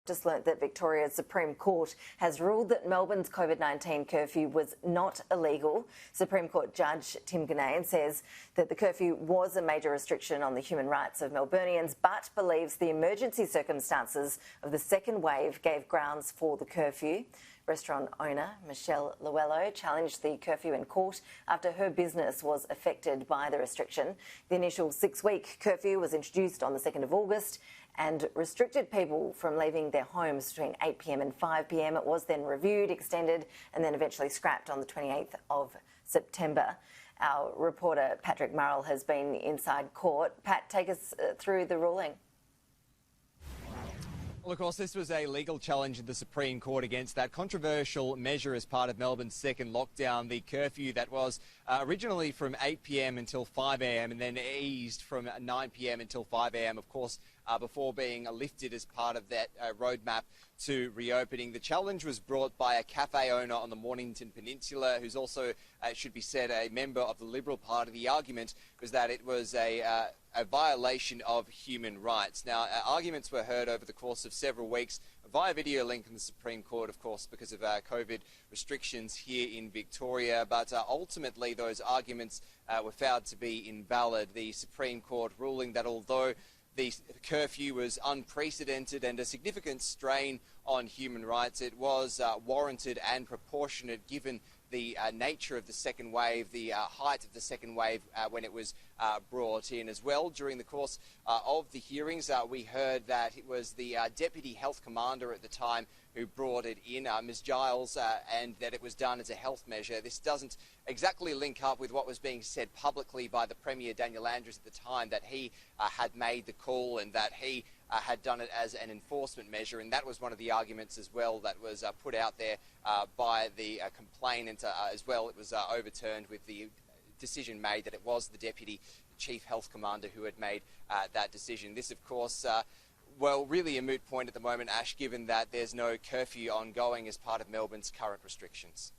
Just learnt that Victoria's Supreme Court has ruled that Melbourne's COVID-19 curfew was not illegal. Supreme Court Judge Tim Ginnane says that the curfew was a major restriction on the human rights of Melburnians, but believes the emergency circumstances of the second wave gave grounds for the curfew. Restaurant owner Michelle Luello challenged the curfew in court after her business was affected by the restriction. The initial 6-week curfew was introduced on the 2nd of August and restricted people from leaving their homes between 8 p.m. and 5 p.m. It was then reviewed, extended and then eventually scrapped on the 28th of September. Our reporter Patrick Murrell has been inside court. Pat, take us through the ruling. Well, of course, this was a legal challenge in the Supreme Court against that controversial measure as part of Melbourne's second lockdown, the curfew that was originally from 8 p.m. until 5 a.m. and then eased from 9 p.m. until 5 a.m. Of course, before being lifted as part of that roadmap to reopening. The challenge was brought by a cafe owner on the Mornington Peninsula, who's also, it should be said, a member of the Liberal Party. The argument was that it was a violation of human rights. Now, arguments were heard over the course of several weeks via video link in the Supreme Court, of course, because of COVID restrictions here in Victoria. But ultimately, those arguments were found to be invalid. The Supreme Court ruling that although the curfew was unprecedented and a significant strain on human rights, it was warranted and proportionate given the nature of the second wave, the height of the second wave when it was brought in as well. During the course of the hearings, we heard that it was the Deputy Health Commander at the time who brought it in, Ms. Giles, and that it was done as a health measure. This doesn't exactly link up with what was being said publicly by the Premier, Daniel Andrews, at the time, that he had made the call and that he had done it as an enforcement measure, and that was one of the arguments as well that was put out there by the complainant as well. It was overturned with the decision made that it was the Deputy Chief Health Commander who had made that decision. This, of course, well, really a moot point at the moment, Ash, given that there's no curfew ongoing as part of Melbourne's current restrictions.